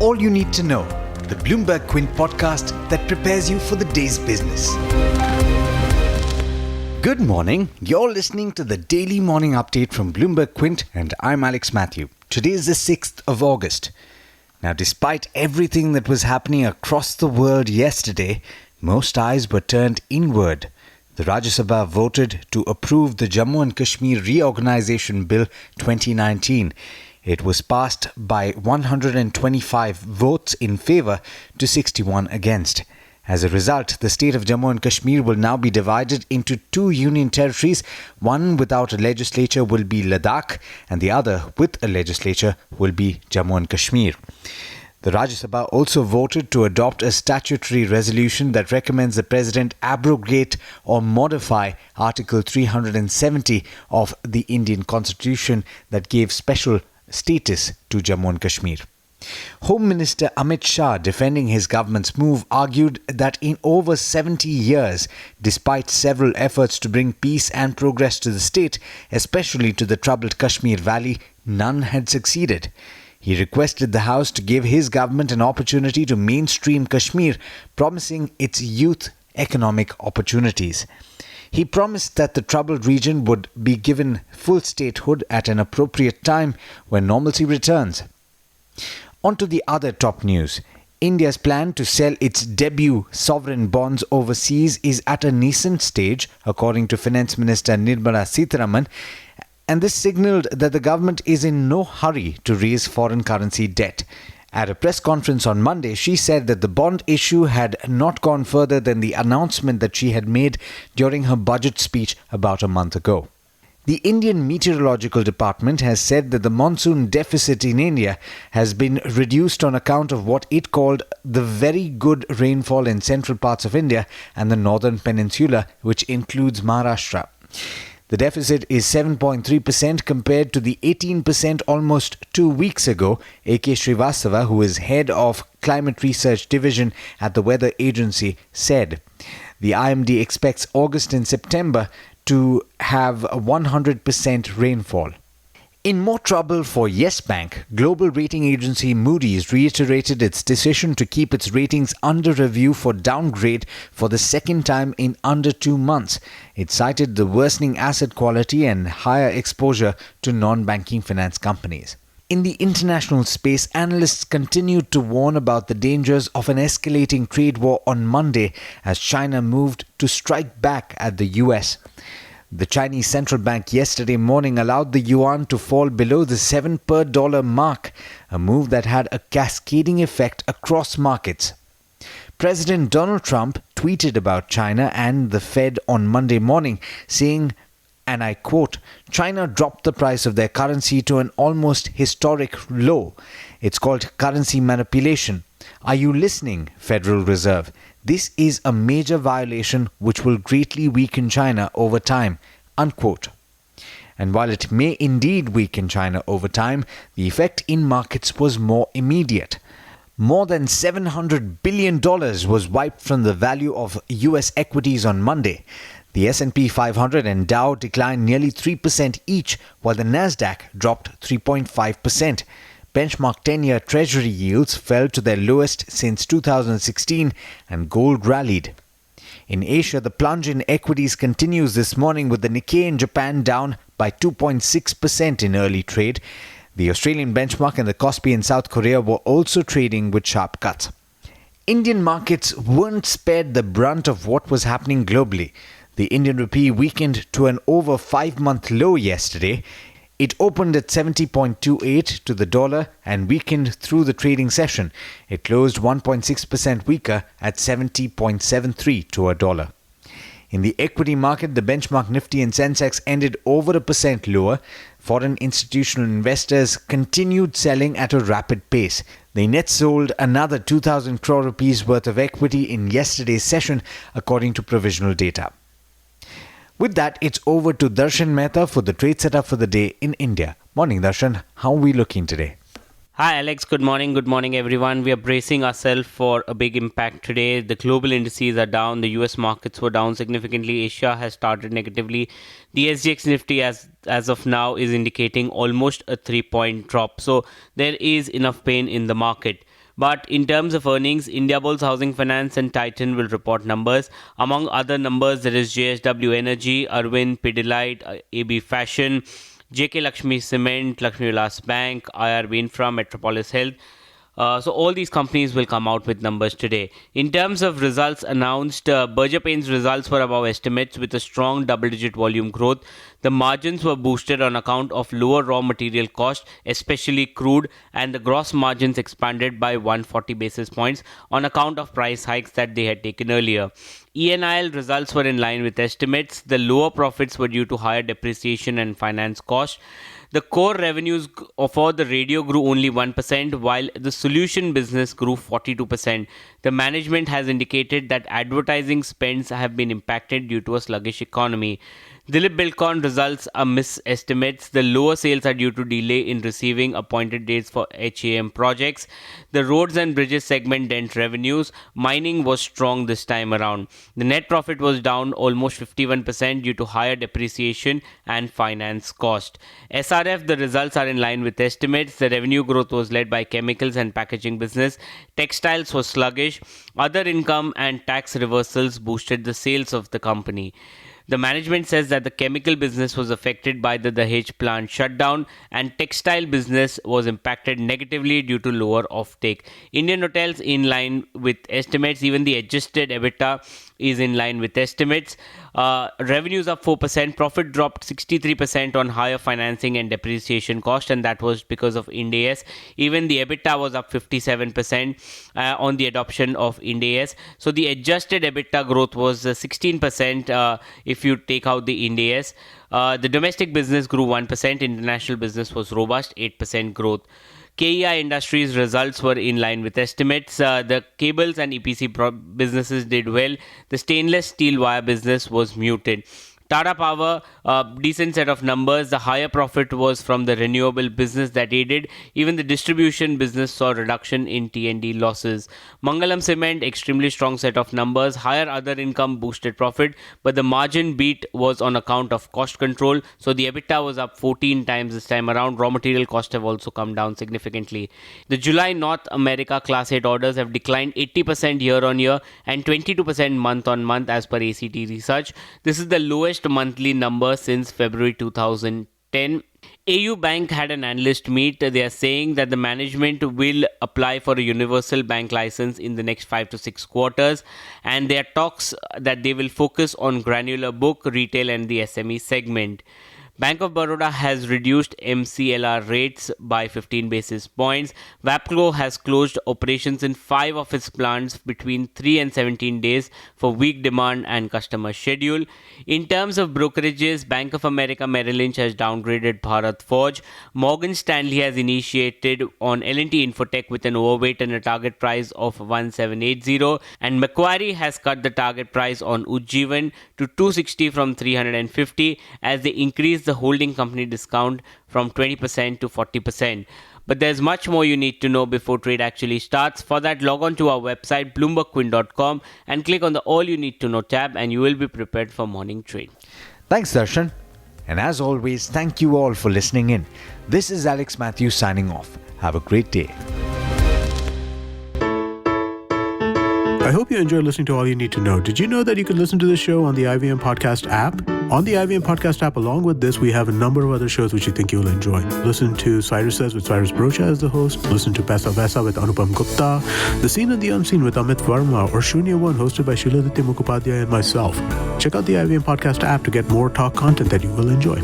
all you need to know, the Bloomberg Quint podcast that prepares you for the day's business. Good morning. You're listening to the daily morning update from Bloomberg Quint, and I'm Alex Matthew. Today is the 6th of August. Now, despite everything that was happening across the world yesterday, most eyes were turned inward. The Rajya Sabha voted to approve the Jammu and Kashmir Reorganization Bill 2019. It was passed by 125 votes in favour to 61 against. As a result, the state of Jammu and Kashmir will now be divided into two union territories. One without a legislature will be Ladakh, and the other with a legislature will be Jammu and Kashmir. The Rajya Sabha also voted to adopt a statutory resolution that recommends the President abrogate or modify Article 370 of the Indian Constitution that gave special status to Jammu and Kashmir. Home Minister Amit Shah, defending his government's move, argued that in over 70 years, despite several efforts to bring peace and progress to the state, especially to the troubled Kashmir Valley, none had succeeded. He requested the House to give his government an opportunity to mainstream Kashmir, promising its youth economic opportunities. He promised that the troubled region would be given full statehood at an appropriate time when normalcy returns. On to the other top news. India's plan to sell its debut sovereign bonds overseas is at a nascent stage, according to Finance Minister Nirmala Sitharaman, and this signalled that the government is in no hurry to raise foreign currency debt. At a press conference on Monday, she said that the bond issue had not gone further than the announcement that she had made during her budget speech about a month ago. The Indian Meteorological Department has said that the monsoon deficit in India has been reduced on account of what it called the very good rainfall in central parts of India and the northern peninsula, which includes Maharashtra. The deficit is 7.3% compared to the 18% almost 2 weeks ago, A.K. Srivastava, who is head of Climate Research Division at the Weather Agency, said. The IMD expects August and September to have 100% rainfall. In more trouble for Yes Bank, global rating agency Moody's reiterated its decision to keep its ratings under review for downgrade for the second time in under 2 months. It cited the worsening asset quality and higher exposure to non-banking finance companies. In the international space, analysts continued to warn about the dangers of an escalating trade war on Monday as China moved to strike back at the US. The Chinese central bank yesterday morning allowed the yuan to fall below the 7 per dollar mark, a move that had a cascading effect across markets. President Donald Trump tweeted about China and the Fed on Monday morning, saying, and I quote, "China dropped the price of their currency to an almost historic low. It's called currency manipulation. Are you listening, Federal Reserve? This is a major violation which will greatly weaken China over time," unquote. And while it may indeed weaken China over time, the effect in markets was more immediate. More than $700 billion was wiped from the value of US equities on Monday. The S&P 500 and Dow declined nearly 3% each, while the Nasdaq dropped 3.5%. Benchmark 10-year Treasury yields fell to their lowest since 2016 and gold rallied. In Asia, the plunge in equities continues this morning with the Nikkei in Japan down by 2.6% in early trade. The Australian benchmark and the Kospi in South Korea were also trading with sharp cuts. Indian markets weren't spared the brunt of what was happening globally. The Indian rupee weakened to an over 5-month low yesterday. It opened at 70.28 to the dollar and weakened through the trading session. It closed 1.6% weaker at 70.73 to a dollar. In the equity market, the benchmark Nifty and Sensex ended over 1% lower. Foreign institutional investors continued selling at a rapid pace. They net sold another 2,000 crore rupees worth of equity in yesterday's session, according to provisional data. With that, it's over to Darshan Mehta for the trade setup for the day in India. Morning, Darshan. How are we looking today? Hi Alex, good morning. Good morning everyone. We are bracing ourselves for a big impact today. The global indices are down. The US markets were down significantly. Asia has started negatively. The SGX Nifty as of now is indicating almost a 3-point drop. So there is enough pain in the market. But in terms of earnings, Indiabulls Housing Finance and Titan will report numbers. Among other numbers, there is JSW Energy, Arvind, Pidilite, AB Fashion, JK Lakshmi Cement, Lakshmi Vilas Bank, IRB Infra, Metropolis Health. So all these companies will come out with numbers today. In terms of results announced, Berger Paints results were above estimates with a strong double-digit volume growth. The margins were boosted on account of lower raw material cost, especially crude, and the gross margins expanded by 140 basis points on account of price hikes that they had taken earlier. ENIL results were in line with estimates. The lower profits were due to higher depreciation and finance costs. The core revenues for the radio grew only 1%, while the solution business grew 42%. The management has indicated that advertising spends have been impacted due to a sluggish economy. Dilip Bilkon results are misestimates. The lower sales are due to delay in receiving appointed dates for HAM projects. The roads and bridges segment dent revenues. Mining was strong this time around. The net profit was down almost 51% due to higher depreciation and finance cost. SRF, the results are in line with estimates. The revenue growth was led by chemicals and packaging business. Textiles was sluggish. Other income and tax reversals boosted the sales of the company. The management says that the chemical business was affected by the Dahej plant shutdown and textile business was impacted negatively due to lower offtake. Indian Hotels in line with estimates. Even the adjusted EBITDA is in line with estimates. Revenues up 4%, profit dropped 63% on higher financing and depreciation cost, and that was because of Ind AS. Even the EBITDA was up 57% on the adoption of Ind AS. So the adjusted EBITDA growth was 16% if you take out the Ind AS. The domestic business grew 1%, international business was robust, 8% growth. KEI Industries results were in line with estimates. The cables and EPC businesses did well. The stainless steel wire business was muted. Tata Power, decent set of numbers. The higher profit was from the renewable business that aided. Even the distribution business saw reduction in T&D losses. Mangalam Cement, extremely strong set of numbers. Higher other income boosted profit, but the margin beat was on account of cost control. So the EBITDA was up 14 times this time around. Raw material costs have also come down significantly. The July North America Class 8 orders have declined 80% year on year and 22% month on month as per ACT research. This is the lowest monthly number since February 2010. AU Bank had an analyst meet. They are saying that the management will apply for a universal bank license in the next 5 to 6 quarters, and there are talks that they will focus on granular book, retail and the SME segment. Bank of Baroda has reduced MCLR rates by 15 basis points. Wapco has closed operations in 5 of its plants between 3 and 17 days for weak demand and customer schedule. In terms of brokerages, Bank of America Merrill Lynch has downgraded Bharat Forge. Morgan Stanley has initiated on L&T Infotech with an overweight and a target price of 1780. And Macquarie has cut the target price on Ujjivan to 260 from 350 as they increase the holding company discount from 20% to 40%. But there's much more you need to know before trade actually starts. For that, log on to our website bloombergquint.com and click on the All You Need to Know tab and you will be prepared for morning trade. Thanks, Darshan. And as always, thank you all for listening in. This is Alex Matthews signing off. Have a great day. I hope you enjoyed listening to All You Need to Know. Did you know that you can listen to the show on the IVM Podcast app? On the IVM Podcast app, along with this, we have a number of other shows which you think you'll enjoy. Listen to Cyrus Says with Cyrus Brocha as the host. Listen to Paisa Vaisa with Anupam Gupta. The Scene and the Unseen with Amit Verma. Or Shunya One hosted by Shiladitya Mukhopadhyay and myself. Check out the IVM Podcast app to get more talk content that you will enjoy.